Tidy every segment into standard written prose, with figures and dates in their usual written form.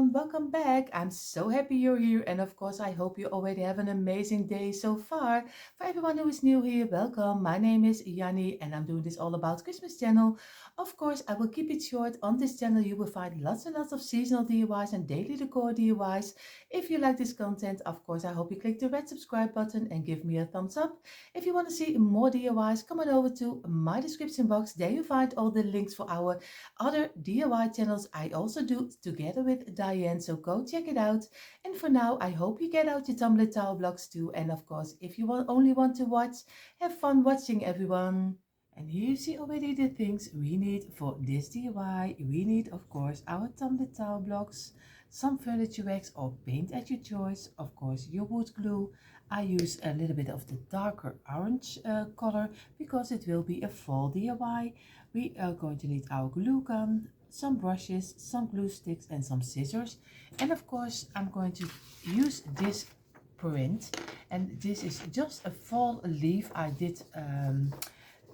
everyone, welcome back. I'm so happy you're here, and of course, I hope you already have an amazing day so far. For everyone who is new here, welcome. My name is Yanni, and I'm doing this all about Christmas channel. Of course, I will keep it short. On this channel, you will find lots and lots of seasonal DIYs and daily decor DIYs. If you like this content, of course, I hope you click the red subscribe button and give me a thumbs up. If you want to see more DIYs, come on over to my description box. There you find all the links for our other DIY channels I also do together with Diane, so go check it out. And for now, I hope you get out your tumbler towel blocks too. And of course, if you only want to watch, have fun watching, everyone. And here you see already the things we need for this DIY. We need, of course, our tumbler towel blocks, some furniture wax or paint at your choice, of course, your wood glue. I use a little bit of the darker orange color because it will be a fall DIY. We are going to need our glue gun, some brushes, some glue sticks and some scissors. And of course, I'm going to use this print, and this is just a fall leaf. I did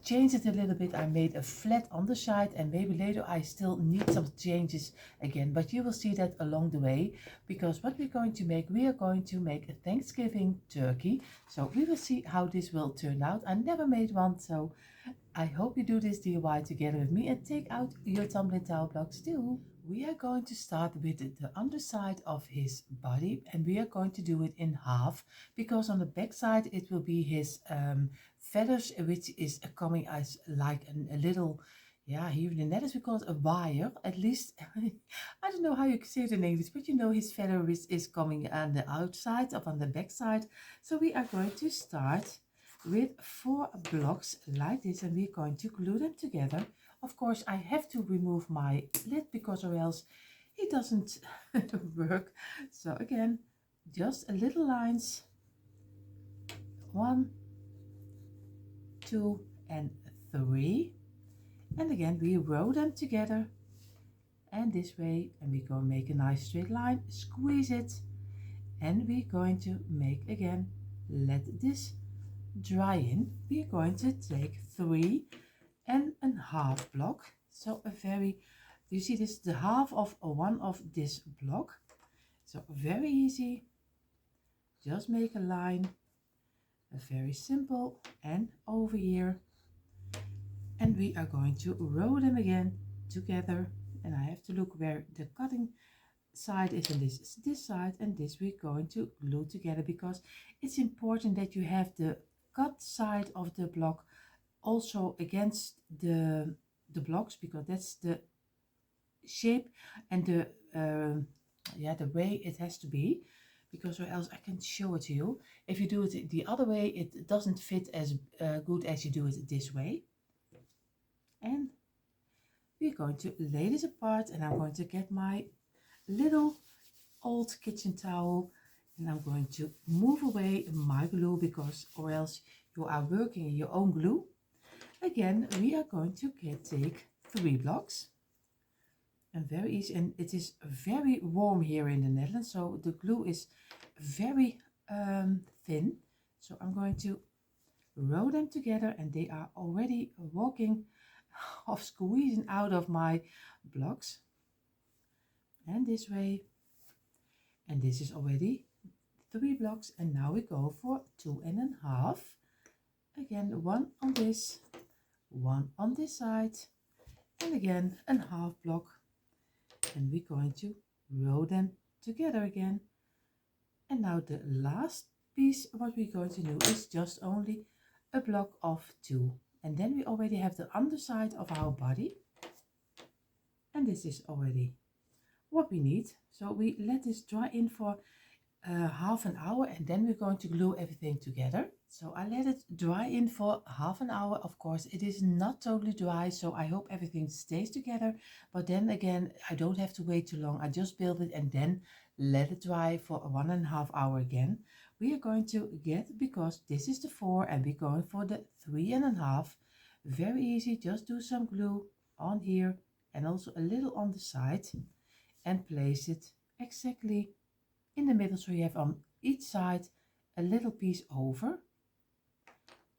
change it a little bit. I made a flat underside, and maybe later I still need some changes again, but you will see that along the way, because what we're going to make, we are going to make a Thanksgiving turkey. So we will see how this will turn out. I never made one, so I hope you do this DIY together with me and take out your tumbling towel blocks too. We are going to start with the underside of his body, and we are going to do it in half, because on the back side it will be his feathers, which is coming as like a little, yeah, here in the Netherlands we call it a wire, at least. I don't know how you say it in English, but you know his feather is coming on the outside of on the back side. So we are going to start with 4 blocks like this, and we're going to glue them together. Of course, I have to remove my lid because or else it doesn't work. So again, just a little lines, 1, 2 and 3, and again we row them together and this way, and we're going to make a nice straight line, squeeze it, and we're going to make again, let this dry in. We're going to take 3.5 block, so a very, you see this, the half of one of this block, so very easy. Just make a line, a very simple, and over here, and we are going to row them again together. And I have to look where the cutting side is, and this is this side, and this we're going to glue together, because it's important that you have the cut side of the block also against the blocks, because that's the shape and the yeah, the way it has to be, because or else I can show it to you. If you do it the other way, it doesn't fit as good as you do it this way. And we're going to lay this apart, and I'm going to get my little old kitchen towel, and I'm going to move away my glue, because or else you are working in your own glue. Again, we are going to take 3 blocks, and very easy, and it is very warm here in the Netherlands, so the glue is very thin. So I'm going to row them together, and they are already walking of squeezing out of my blocks, and this way, and this is already 3 blocks. And now we go for 2.5, again 1 on this, 1 on this side, and again a half block, and we're going to row them together again. And now the last piece, what we're going to do is just only a block of 2, and then we already have the underside of our body, and this is already what we need. So we let this dry in for half an hour, and then we're going to glue everything together. So I let it dry in for half an hour. Of course, it is not totally dry, so I hope everything stays together, but then again, I don't have to wait too long. I just build it and then let it dry for 1.5 hours again. We are going to get, because this is the 4 and we're going for the 3.5. Very easy, just do some glue on here and also a little on the side, and place it exactly in the middle, so you have on each side a little piece over,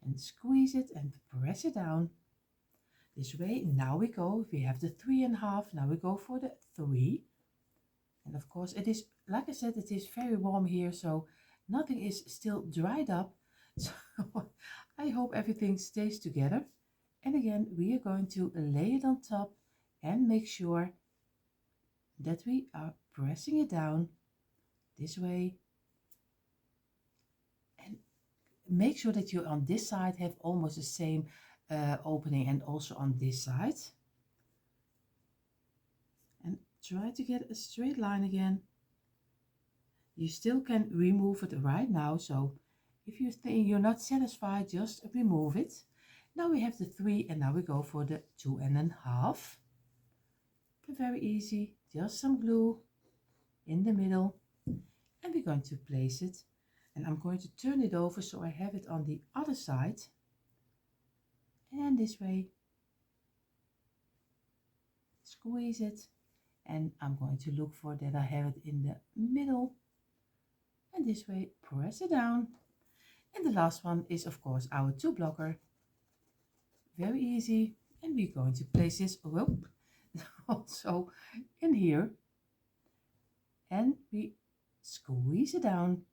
and squeeze it and press it down this way. Now we go, we have the 3.5, now we go for the 3, And of course it is, like I said, it is very warm here, so nothing is still dried up. So I hope everything stays together. And again, we are going to lay it on top and make sure that we are pressing it down this way. And make sure that you on this side have almost the same opening, and also on this side. And try to get a straight line again. You still can remove it right now, so if you think you're not satisfied, just remove it. Now we have the 3, and now we go for the 2.5. Very easy, just some glue in the middle, and we're going to place it, and I'm going to turn it over so I have it on the other side, and this way squeeze it, and I'm going to look for that I have it in the middle, and this way press it down. And the last one is of course our 2 blocker. Very easy, and we're going to place this also in here, and we squeeze it down.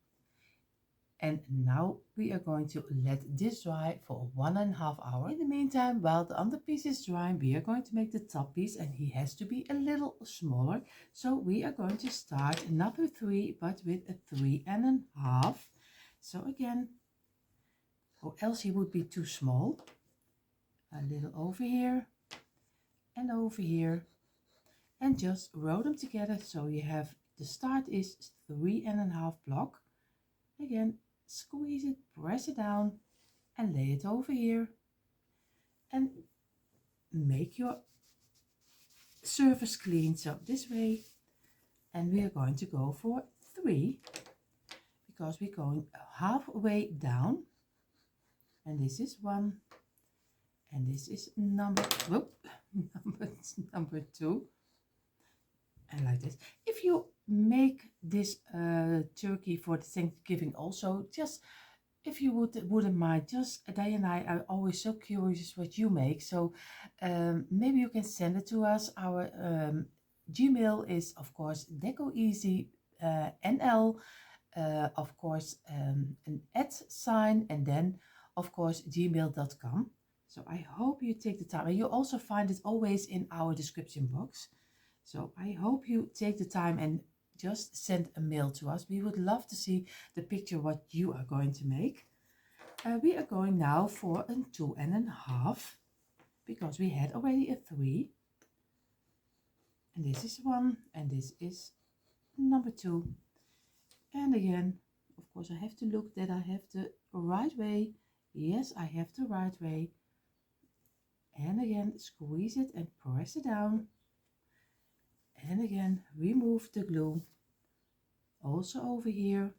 And now we are going to let this dry for 1.5 hours. In the meantime, while the under piece is drying, we are going to make the top piece, and he has to be a little smaller. So we are going to start not with 3, but with a 3.5. So again, or else he would be too small. A little over here and over here, and just row them together so you have the start is 3.5 block. Again, squeeze it, press it down, and lay it over here, and make your surface clean, so this way. And we are going to go for 3 because we're going halfway down, and this is 1, and this is number 2, and like this. If you make this turkey for the Thanksgiving also, just if you wouldn't mind, just Day and I are always so curious what you make, so maybe you can send it to us. Our Gmail is of course decoeasy NL, of course an @ and then of course gmail.com. So I hope you take the time, and you also find it always in our description box. So I hope you take the time and just send a mail to us. We would love to see the picture what you are going to make. We are going now for a 2.5 because we had already a 3. And this is 1, and this is number 2. And again, of course, I have to look that I have the right way. Yes, I have the right way. And again, squeeze it and press it down. And again, remove the glue. Also over here.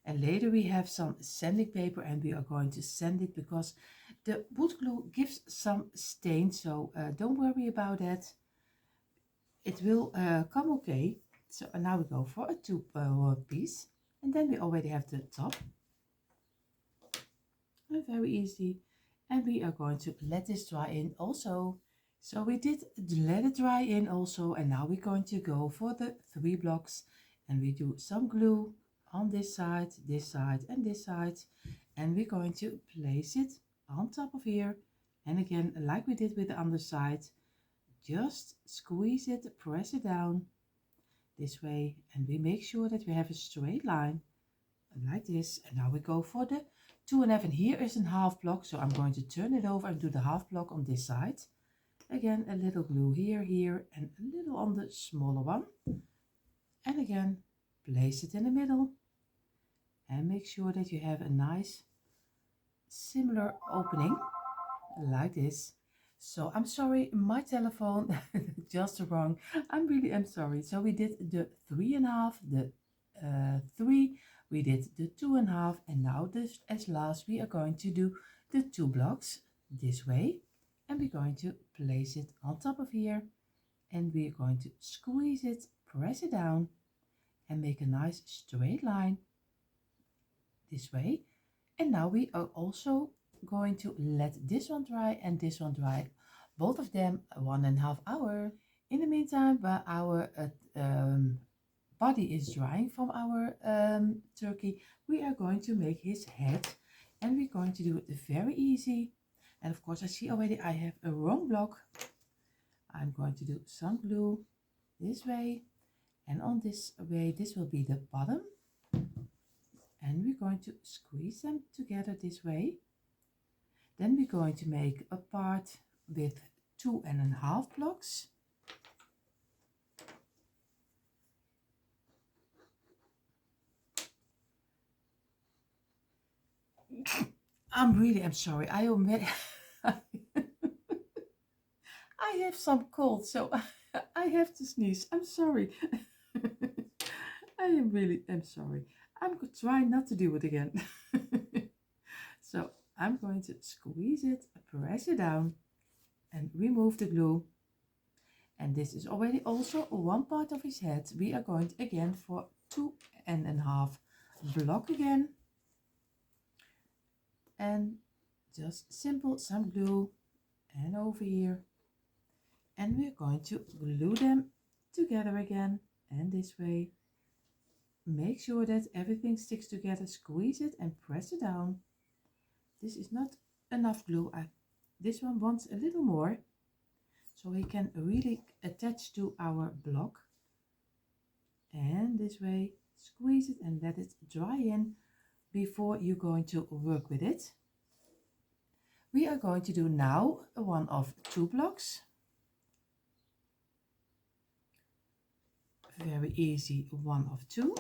And later we have some sanding paper, and we are going to sand it because the wood glue gives some stain. So don't worry about that. It will come okay. So now we go for a 2 piece. And then we already have the top. Very easy. And we are going to let this dry in also. So we did let it dry in also, and now we're going to go for the 3 blocks, and we do some glue on this side, and this side, and we're going to place it on top of here. And again, like we did with the underside, just squeeze it, press it down this way, and we make sure that we have a straight line like this. And now we go for the 2.5, and here is a half block, so I'm going to turn it over and do the half block on this side. Again, a little glue here, and a little on the smaller one. And again, place it in the middle, and make sure that you have a nice similar opening like this. So I'm sorry, my telephone just wrong. I'm sorry. So we did the 3.5, the 3, we did the 2.5, and now this as last we are going to do the 2 blocks this way, and we're going to place it on top of here, and we're going to squeeze it, press it down, and make a nice straight line this way. And now we are also going to let this one dry and this one dry, both of them 1.5 hours. In the meantime, while our body is drying from our turkey, we are going to make his head, and we're going to do it very easy. And of course, I see already I have a wrong block. I'm going to do some glue this way, and on this way, this will be the bottom. And we're going to squeeze them together this way. Then we're going to make a part with 2.5 blocks. I'm sorry. I have some cold, so I have to sneeze. I'm sorry. I'm sorry. I'm trying not to do it again. So I'm going to squeeze it, press it down, and remove the glue. And this is already also one part of his head. We are going again for 2.5 block again. And just simple some glue and over here. And we're going to glue them together again, and this way. Make sure that everything sticks together, squeeze it and press it down. This is not enough glue. This one wants a little more, so he can really attach to our block. And this way, squeeze it and let it dry in before you're going to work with it. We are going to do now one of 2 blocks. Very easy, 1 of 2.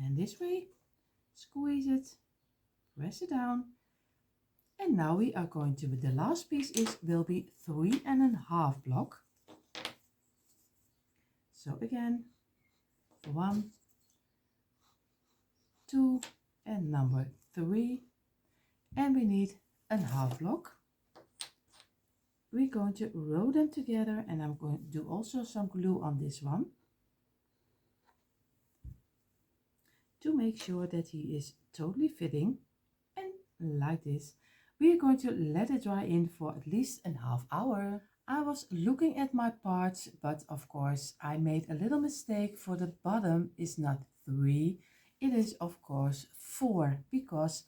And this way, squeeze it, press it down. And now we are going to, the last piece will be 3.5 block. So again, 1, 2, and number 3. And we need a half block. We're going to roll them together, and I'm going to do also some glue on this one to make sure that he is totally fitting. And like this, we are going to let it dry in for at least a half hour. I was looking at my parts, but of course I made a little mistake. For the bottom is not 3, it is of course 4, because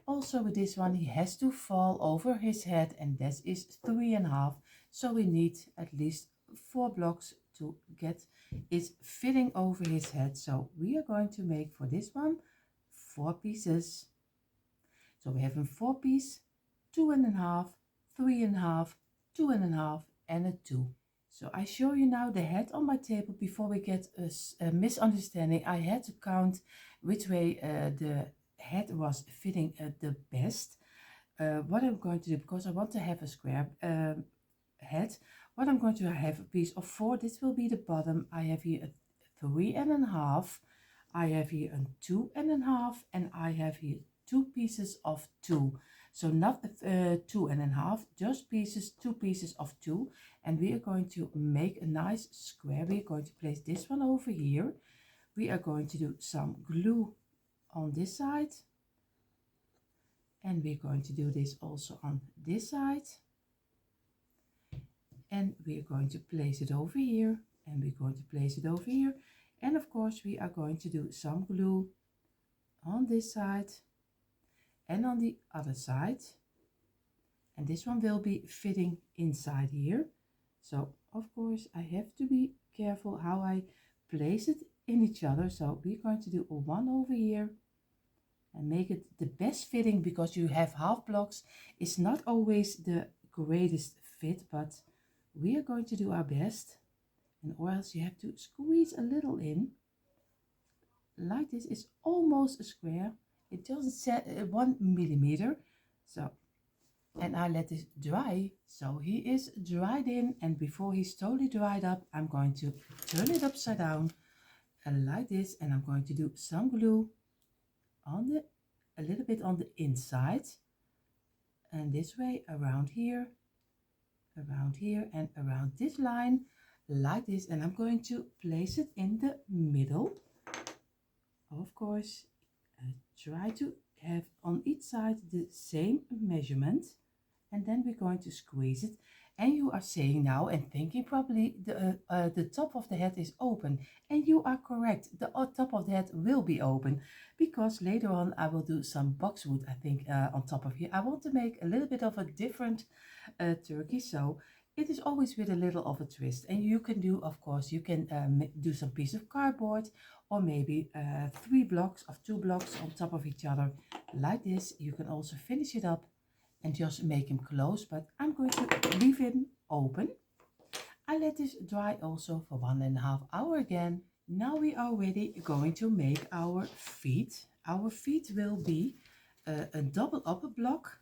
also with this one he has to fall over his head, and that is 3.5. So we need at least 4 blocks to get it fitting over his head. So we are going to make for this one 4 pieces. So we have a 4 piece, 2.5, 3.5, 2.5, and a 2. So I show you now the head on my table. Before we get a misunderstanding, I had to count which way the head was fitting the best. What I'm going to do, because I want to have a square head, what I'm going to have a piece of 4. This will be the bottom. I have here a 3.5, I have here a 2.5, and I have here 2 pieces of 2. So not 2.5, just 2 pieces of 2. And we are going to make a nice square. We are going to place this one over here. We are going to do some glue on this side, and we're going to do this also on this side, and we're going to place it over here, and we're going to place it over here, and of course we are going to do some glue on this side and on the other side, and this one will be fitting inside here. So of course I have to be careful how I place it in each other. So we're going to do one over here and make it the best fitting, because you have half blocks. It's not always the greatest fit, but we are going to do our best. And or else you have to squeeze a little in like this. Is almost a square. It doesn't set 1 millimeter. So, and I let this dry. So he is dried in, and before he's totally dried up, I'm going to turn it upside down and like this, and I'm going to do some glue on a little bit on the inside, and this way around here, and around this line like this, and I'm going to place it in the middle. Of course, try to have on each side the same measurement, and then we're going to squeeze it. And you are saying now and thinking probably the top of the head is open. And you are correct. The top of the head will be open because later on I will do some boxwood, I think, on top of here. I want to make a little bit of a different turkey. So it is always with a little of a twist. And you can do, of course, you can do some piece of cardboard or maybe 2 blocks on top of each other like this. You can also finish it up and just make him close, but I'm going to leave him open. I let this dry also for 1.5 hours again. Now we are ready going to make our feet. Our feet will be a double upper block,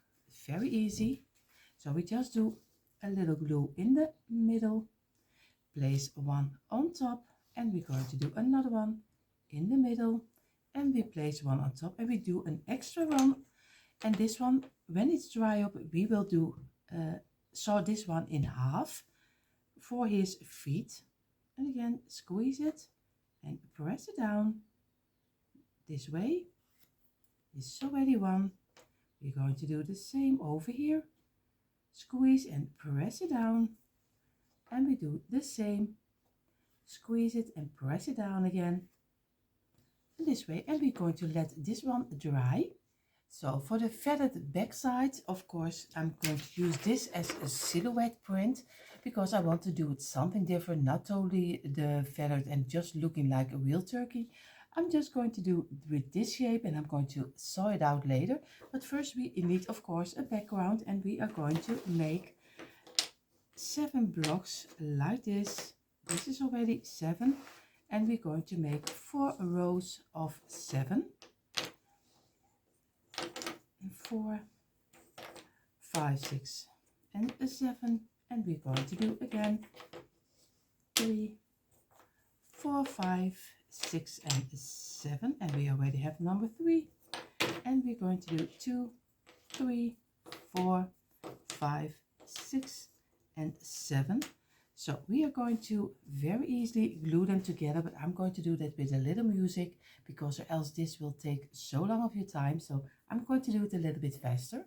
very easy. So we just do a little glue in the middle, place one on top, and we're going to do another one in the middle, and we place one on top, and we do an extra one. And this one, when it's dry up, we will do saw this one in half for his feet. And again, squeeze it and press it down this way. This is already one. We're going to do the same over here. Squeeze and press it down. And we do the same. Squeeze it and press it down again. And this way. And we're going to let this one dry. So for the feathered backside, of course, I'm going to use this as a silhouette print because I want to do it something different, not totally the feathered and just looking like a real turkey. I'm just going to do with this shape and I'm going to saw it out later. But first we need, of course, a background, and we are going to make 7 blocks like this. This is already 7, and we're going to make 4 rows of 7. 4, 5, 6 and a 7, and we're going to do again 3, 4, 5, 6 and 7, and we already have number 3, and we're going to do 2, 3, 4, 5, 6 and 7. So we are going to very easily glue them together, but I'm going to do that with a little music because or else this will take so long of your time. So I'm going to do it a little bit faster.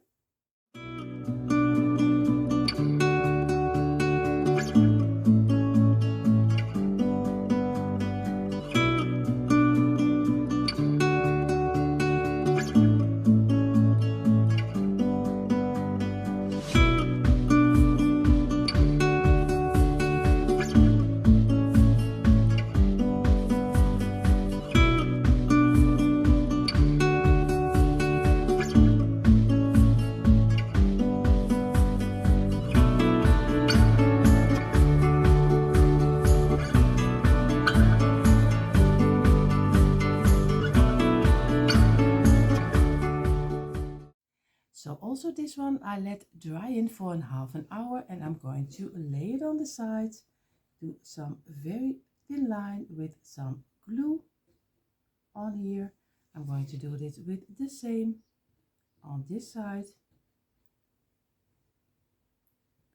So also this one I let dry in for half an hour, and I'm going to lay it on the side, do some very thin line with some glue on here. I'm going to do this with the same on this side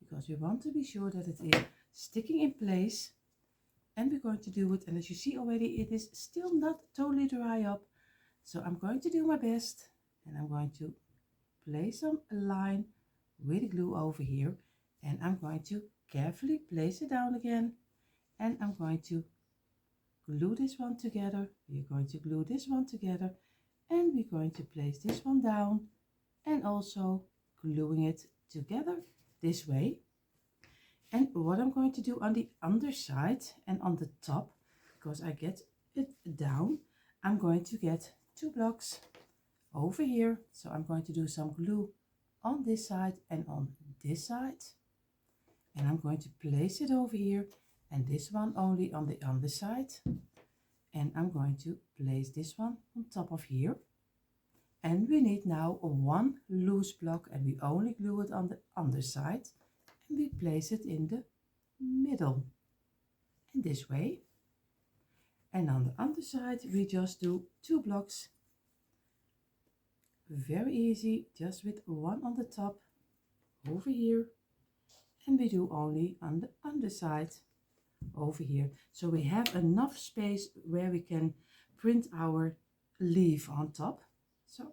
because we want to be sure that it is sticking in place, and we're going to do it, and as you see already it is still not totally dry up, so I'm going to do my best, and I'm going to place some line with glue over here, and I'm going to carefully place it down again, and I'm going to glue this one together. We're going to glue this one together, and we're going to place this one down and also gluing it together this way. And what I'm going to do on the underside and on the top, because I get it down, I'm going to get 2 blocks over here. So I'm going to do some glue on this side and on this side, and I'm going to place it over here, and this one only on the underside, and I'm going to place this one on top of here. And we need now 1 loose block, and we only glue it on the underside, and we place it in the middle in this way. And on the underside we just do 2 blocks, very easy, just with 1 on the top over here, and we do only on the underside over here, so we have enough space where we can print our leaf on top. So,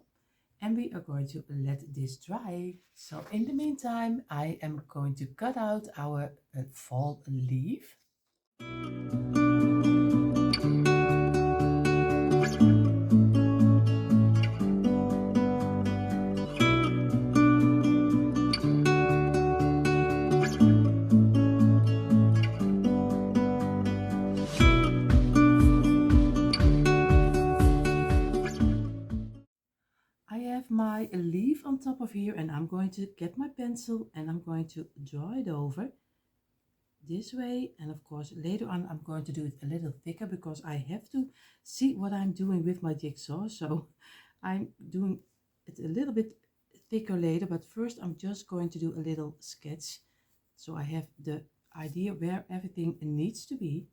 and we are going to let this dry. So in the meantime, I am going to cut out our fall leaf. I have my leaf on top of here, and I'm going to get my pencil and I'm going to draw it over this way. And of course later on I'm going to do it a little thicker because I have to see what I'm doing with my jigsaw, so I'm doing it a little bit thicker later, but first I'm just going to do a little sketch so I have the idea where everything needs to be.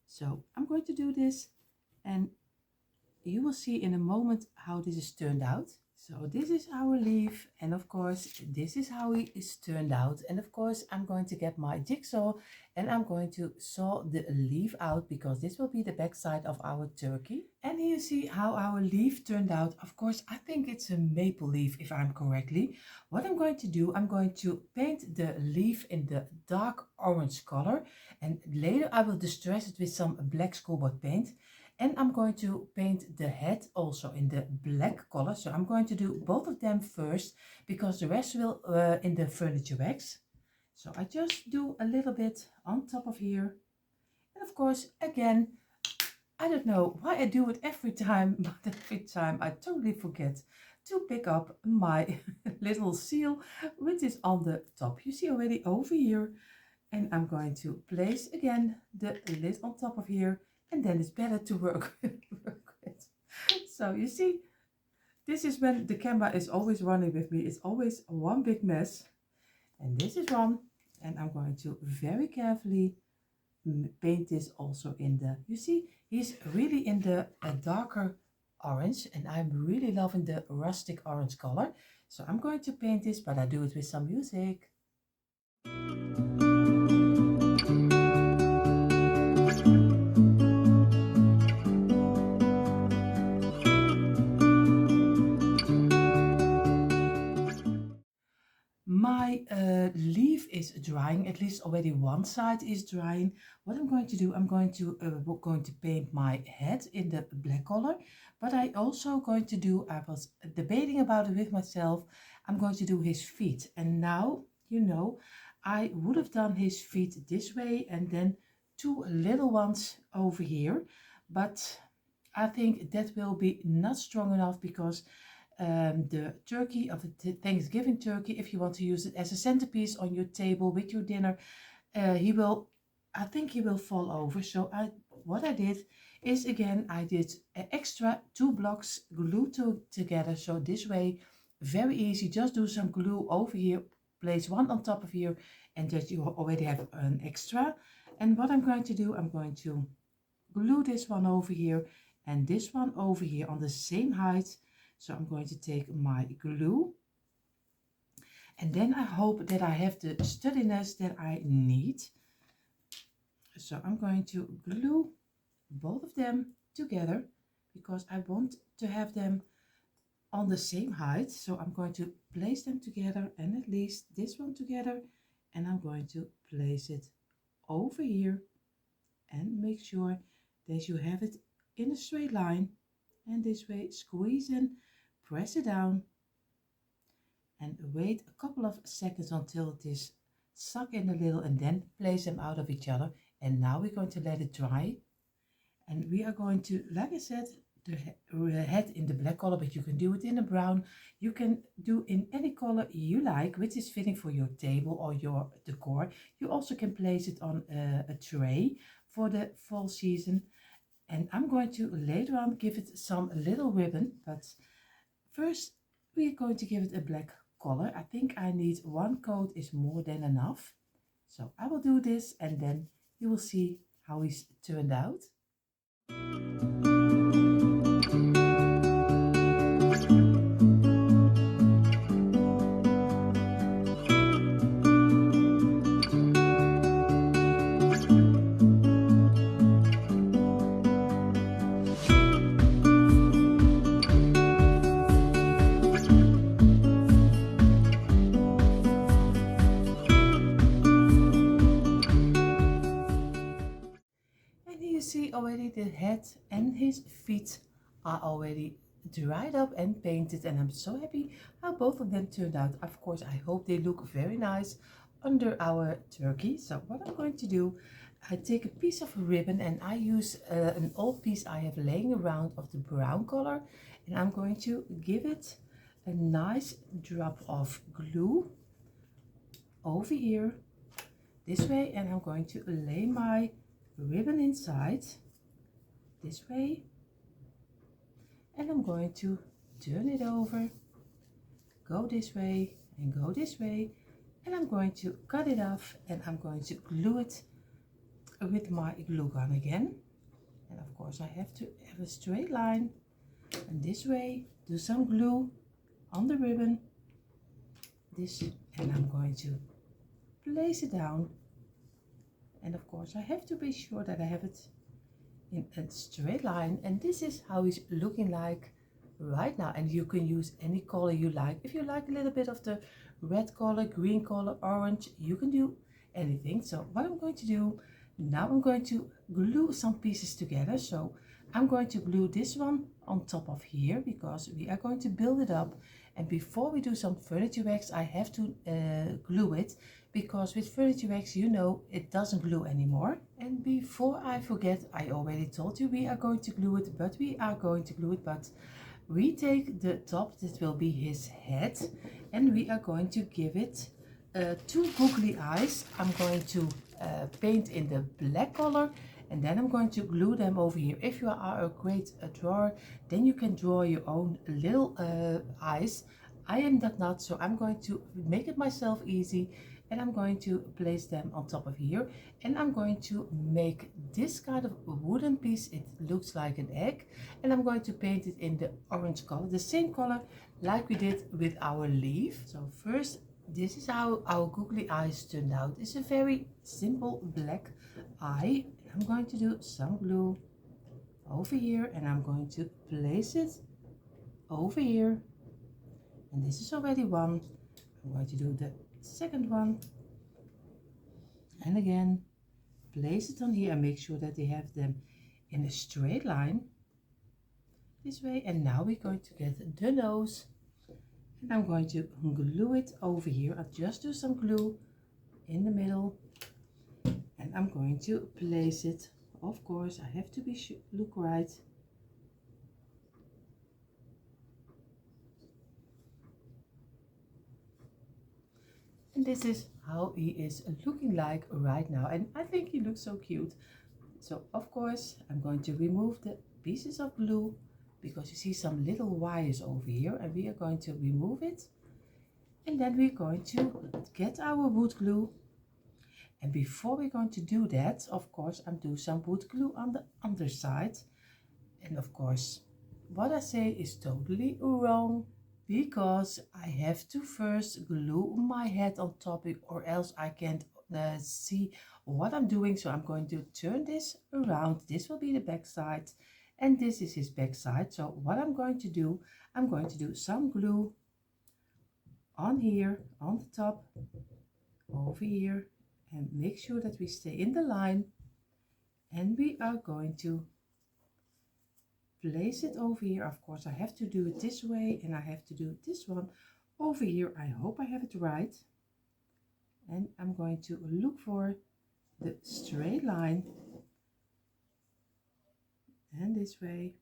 So I'm going to do this, and you will see in a moment how this is turned out. So this is our leaf, and of course this is how it is turned out. And of course I'm going to get my jigsaw and I'm going to saw the leaf out because this will be the back side of our turkey. And here you see how our leaf turned out. Of course I think it's a maple leaf if I'm correctly. What I'm going to do, I'm going to paint the leaf in the dark orange color, and later I will distress it with some black schoolboard paint. And I'm going to paint the head also in the black color. So I'm going to do both of them first because the rest will in the furniture wax. So I just do a little bit on top of here. And of course, again, I don't know why I do it every time, but every time I totally forget to pick up my little seal, which is on the top. You see already over here. And I'm going to place again the lid on top of here. And then it's better to work with. So you see, this is when the camera is always running with me. It's always one big mess. And this is one. And I'm going to very carefully paint this also in the, you see, he's really in the darker orange. And I'm really loving the rustic orange color. So I'm going to paint this, but I do it with some music. My leaf is drying, at least already one side is drying. What I'm going to do, I'm going to paint my head in the black color, but I also going to do, I was debating about it with myself, I'm going to do his feet. And now, you know, I would have done his feet this way and then two little ones over here, but I think that will be not strong enough because the turkey of the Thanksgiving turkey, if you want to use it as a centerpiece on your table with your dinner, I think he will fall over. So what I did is, again, I did extra 2 blocks glued together. So this way, very easy, just do some glue over here, place one on top of here, and that you already have an extra. And what I'm going to do, I'm going to glue this one over here and this one over here on the same height. So I'm going to take my glue, and then I hope that I have the sturdiness that I need. So I'm going to glue both of them together because I want to have them on the same height. So I'm going to place them together, and at least this one together, and I'm going to place it over here and make sure that you have it in a straight line. And this way, squeeze and press it down and wait a couple of seconds until it is stuck in a little, and then place them out of each other. And now we're going to let it dry, and we are going to, like I said, the head in the black color, but you can do it in a brown. You can do in any color you like, which is fitting for your table or your decor. You also can place it on a tray for the fall season. And I'm going to later on give it some little ribbon, but first we're going to give it a black color. I think I need 1 coat is more than enough. So I will do this, and then you will see how he's turned out. the head and his feet are already dried up and painted, and I'm so happy how both of them turned out. Of course, I hope they look very nice under our turkey. So what I'm going to do, I take a piece of ribbon and I use an old piece I have laying around of the brown color, and I'm going to give it a nice drop of glue over here this way, and I'm going to lay my ribbon inside this way, and I'm going to turn it over, go this way and go this way, and I'm going to cut it off, and I'm going to glue it with my glue gun again. And of course I have to have a straight line, and this way do some glue on the ribbon, this, and I'm going to place it down. And of course I have to be sure that I have it in a straight line, and this is how it's looking like right now. And you can use any color you like. If you like a little bit of the red color, green color, orange, you can do anything. So what I'm going to do now, I'm going to glue some pieces together. So I'm going to glue this one on top of here because we are going to build it up. And before we do some furniture wax, I have to glue it, because with furniture wax, you know, it doesn't glue anymore. And before I forget, I already told you we are going to glue it, but we take the top, that will be his head, and we are going to give it two googly eyes. I'm going to paint in the black color, and then I'm going to glue them over here. If you are a great drawer, then you can draw your own little eyes. I am not, so I'm going to make it myself easy, and I'm going to place them on top of here, and I'm going to make this kind of wooden piece. It looks like an egg, and I'm going to paint it in the orange color, the same color like we did with our leaf. So first, this is how our googly eyes turned out. It's a very simple black eye. I'm going to do some glue over here, and I'm going to place it over here, and this is already one. I'm going to do the second one, and again place it on here and make sure that they have them in a straight line this way. And now we're going to get the nose, and I'm going to glue it over here. I'll just do some glue in the middle, and I'm going to place it. Of course I have to be look right. And this is how he is looking like right now, and I think he looks so cute. So of course I'm going to remove the pieces of glue, because you see some little wires over here, and we are going to remove it. And then we're going to get our wood glue. And before we're going to do that, of course, I'm doing some wood glue on the underside. And of course, what I say is totally wrong, because I have to first glue my head on top, or else I can't see what I'm doing. So I'm going to turn this around. This will be the back side, and this is his back side. So what I'm going to do, I'm going to do some glue on here, on the top, over here, and make sure that we stay in the line. And we are going to place it over here. Of course I have to do it this way, and I have to do this one over here. I hope I have it right, and I'm going to look for the straight line, and this way,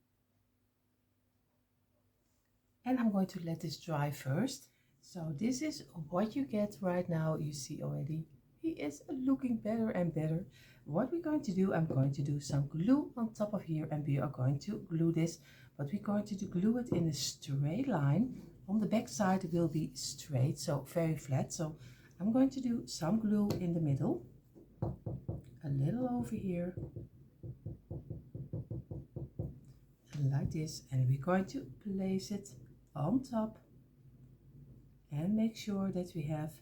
and I'm going to let this dry first. So this is what you get right now. You see already he is looking better and better. What we're going to do, I'm going to do some glue on top of here, and we are going to glue this, but we're going to glue it in a straight line. On the back side it will be straight, so very flat. So I'm going to do some glue in the middle, a little over here, and like this, and we're going to place it on top and make sure that we have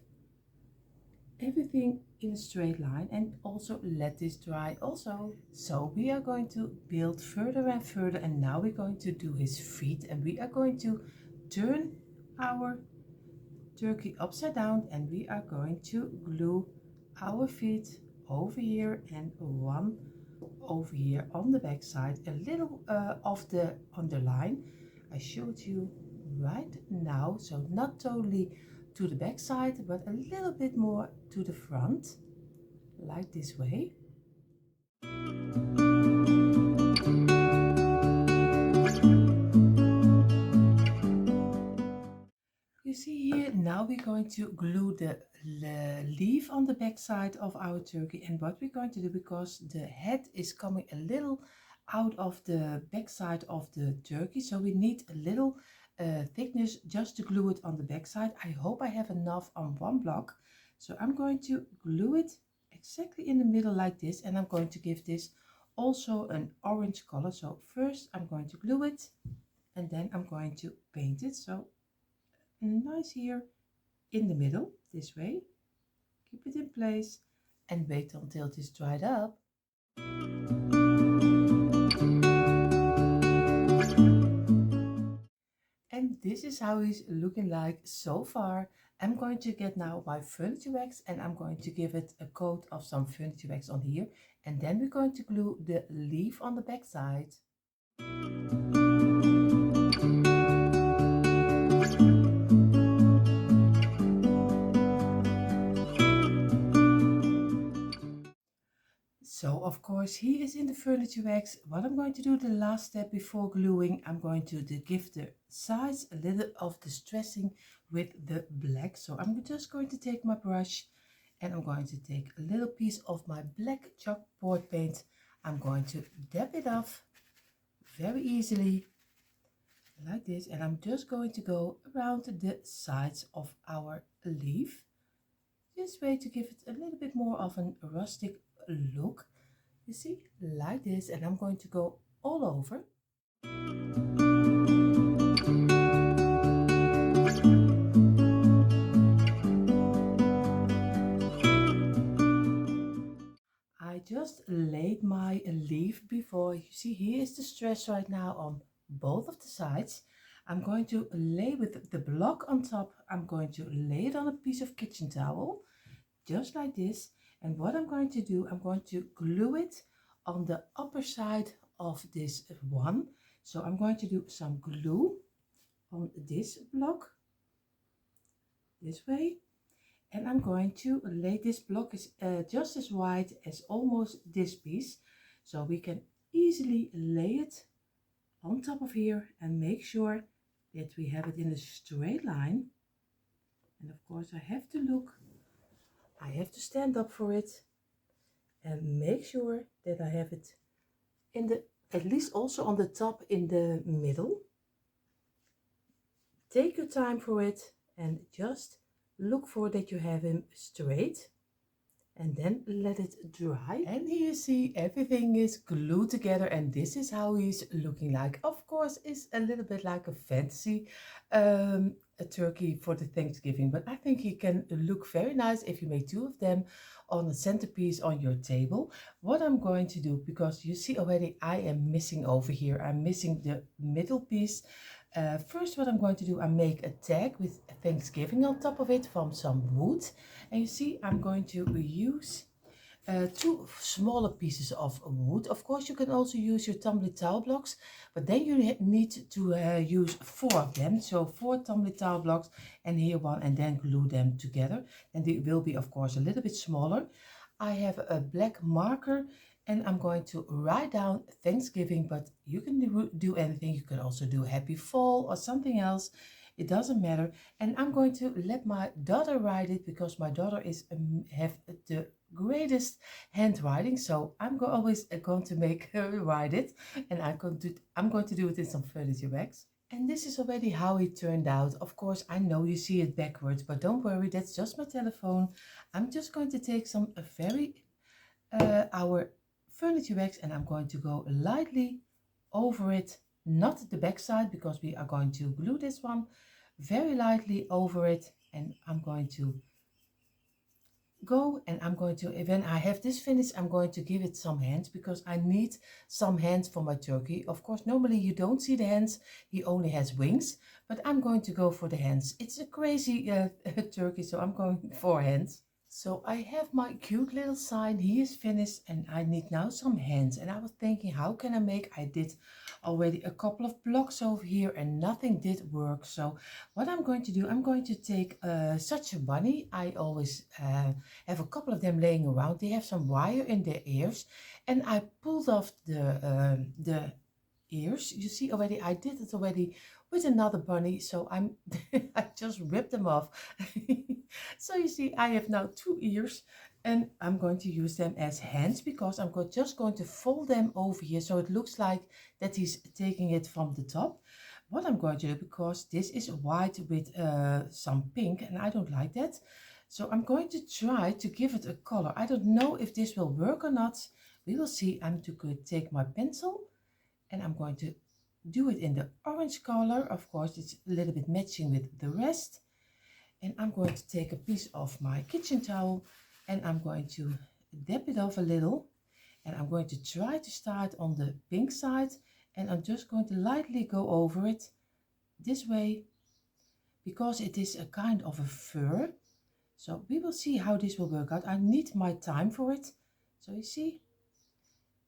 everything in a straight line, and also let this dry also. So we are going to build further and further, and now we're going to do his feet, and we are going to turn our turkey upside down, and we are going to glue our feet over here, and one over here on the back side, a little of the underline. I showed you right now, so not totally to the back side, but a little bit more to the front, like this way. You see here, now we're going to glue the leaf on the back side of our turkey. And what we're going to do, because the head is coming a little out of the back side of the turkey, so we need a little thickness just to glue it on the back side. I hope I have enough on one block. So I'm going to glue it exactly in the middle like this, and I'm going to give this also an orange color. So first I'm going to glue it, and then I'm going to paint it. So nice here in the middle, this way. Keep it in place and wait until it is dried up. And this is how he's looking like so far. I'm going to get now my furniture wax, and I'm going to give it a coat of some furniture wax on here, and then we're going to glue the leaf on the back side. So of course he is in the furniture wax. What I'm going to do, the last step before gluing, I'm going to give the sides a little of distressing with the black. So I'm just going to take my brush, and I'm going to take a little piece of my black chalkboard paint. I'm going to dab it off very easily like this, and I'm just going to go around the sides of our leaf, this way, to give it a little bit more of a rustic look. You see, like this, and I'm going to go all over. I just laid my leaf before. You see, here is the stress right now on both of the sides. I'm going to lay with the block on top. I'm going to lay it on a piece of kitchen towel, just like this. And what I'm going to do, I'm going to glue it on the upper side of this one. So I'm going to do some glue on this block, this way. And I'm going to lay this block is just as wide as almost this piece. So we can easily lay it on top of here and make sure that we have it in a straight line. And of course I have to look, I have to stand up for it and make sure that I have it in the, at least also on the top in the middle. Take your time for it and just look for that you have him straight, and then let it dry. And here you see everything is glued together, and this is how he's looking like. Of course, it's a little bit like a fantasy a turkey for the Thanksgiving, but I think he can look very nice if you make two of them on the centerpiece on your table. What I'm going to do, because you see already I am missing over here, I'm missing the middle piece. First, what I'm going to do, I make a tag with Thanksgiving on top of it from some wood. And you see, I'm going to use two smaller pieces of wood. Of course, you can also use your tumbling towel blocks, but then you need to use 4 of them. So 4 tumbling towel blocks, and here one, and then glue them together. And they will be, of course, a little bit smaller. I have a black marker, and I'm going to write down Thanksgiving, but you can do anything. You can also do Happy Fall or something else. It doesn't matter. And I'm going to let my daughter write it, because my daughter is have the greatest handwriting. So I'm always going to make her write it, and I'm going to do it in some furniture wax. And this is already how it turned out. Of course, I know you see it backwards, but don't worry, that's just my telephone. I'm just going to take some our furniture wax, and I'm going to go lightly over it, not the back side, because we are going to glue this one, very lightly over it. And I'm going to go, and I'm going to, when I have this finished, I'm going to give it some hands, because I need some hands for my turkey. Of course, normally you don't see the hands, he only has wings, but I'm going to go for the hands. It's a crazy turkey, so I'm going for hands. So I have my cute little sign. He is finished and I need now some hands. And I was thinking, how can I make? I did already a couple of blocks over here and nothing did work. So what I'm going to do, I'm going to take such a bunny. I always have a couple of them laying around. They have some wire in their ears. And I pulled off the ears. You see already, I did it already with another bunny. So I just ripped them off. So you see, I have now 2 ears and I'm going to use them as hands because I'm just going to fold them over here so it looks like that he's taking it from the top. What I'm going to do, because this is white with some pink and I don't like that. So I'm going to try to give it a color. I don't know if this will work or not. We will see. I'm going to take my pencil and I'm going to do it in the orange color. Of course, it's a little bit matching with the rest. And I'm going to take a piece of my kitchen towel and I'm going to dab it off a little. And I'm going to try to start on the pink side and I'm just going to lightly go over it this way because it is a kind of a fur. So we will see how this will work out. I need my time for it. So you see,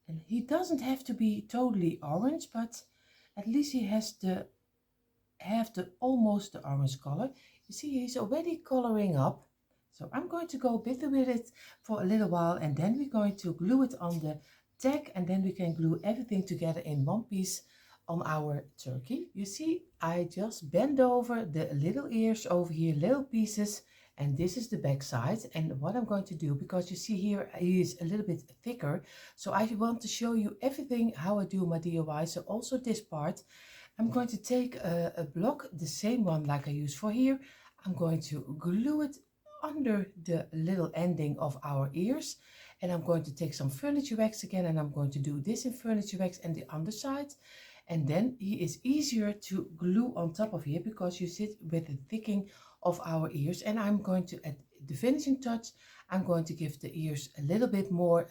and he doesn't have to be totally orange, but at least he has to have the almost the orange color. You see, he's already coloring up. So I'm going to go a bit with it for a little while and then we're going to glue it on the tag and then we can glue everything together in one piece on our turkey. You see, I just bend over the little ears over here, little pieces, and this is the back side. And what I'm going to do, because you see here he is a little bit thicker, so I want to show you everything how I do my DIY. So also this part, I'm going to take a block, the same one like I used for here. I'm going to glue it under the little ending of our ears. And I'm going to take some furniture wax again and I'm going to do this in furniture wax and the underside. And then he is easier to glue on top of here because you sit with the thickening of our ears. And I'm going to, at the finishing touch, I'm going to give the ears a little bit more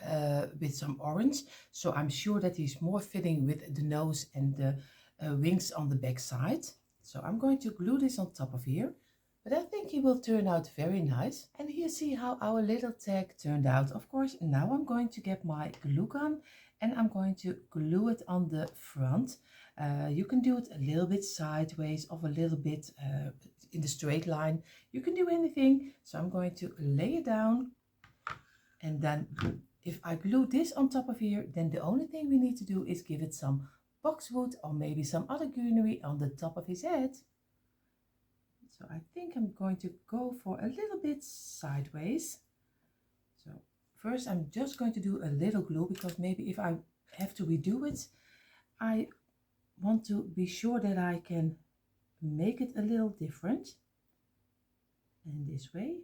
with some orange. So I'm sure that he's more fitting with the nose and the wings on the back side. So I'm going to glue this on top of here, but I think he will turn out very nice. And here see how our little tag turned out. Of course, now I'm going to get my glue gun and I'm going to glue it on the front. You can do it a little bit sideways or a little bit in the straight line. You can do anything. So I'm going to lay it down and then if I glue this on top of here, then the only thing we need to do is give it some boxwood or maybe some other greenery on the top of his head. So I think I'm going to go for a little bit sideways. So first I'm just going to do a little glue because maybe if I have to redo it, I want to be sure that I can make it a little different. And this way.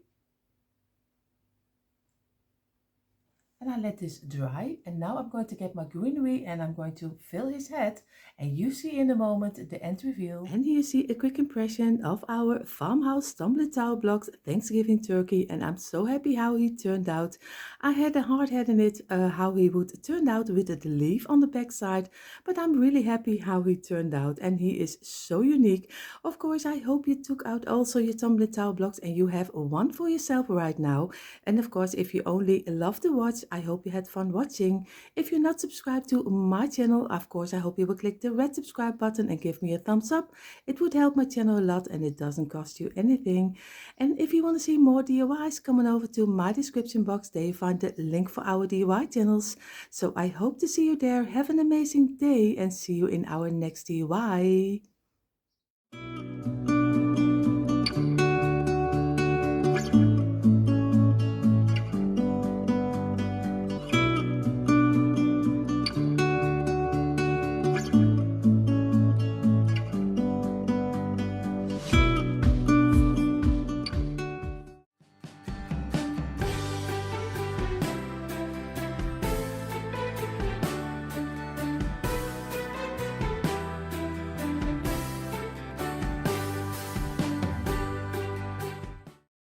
And I let this dry and now I'm going to get my greenery and I'm going to fill his head and you see in a moment the end reveal. And here you see a quick impression of our farmhouse tumbling towel blocks Thanksgiving turkey and I'm so happy how he turned out. I had a hard head in it how he would turn out with the leaf on the back side, but I'm really happy how he turned out and he is so unique. Of course, I hope you took out also your tumbling towel blocks and you have one for yourself right now. And of course, if you only love to watch, I hope you had fun watching. If you're not subscribed to my channel, of course, I hope you will click the red subscribe button and give me a thumbs up. It would help my channel a lot and it doesn't cost you anything. And if you want to see more DIYs, come on over to my description box. There you find the link for our DIY channels. So I hope to see you there. Have an amazing day and see you in our next DIY.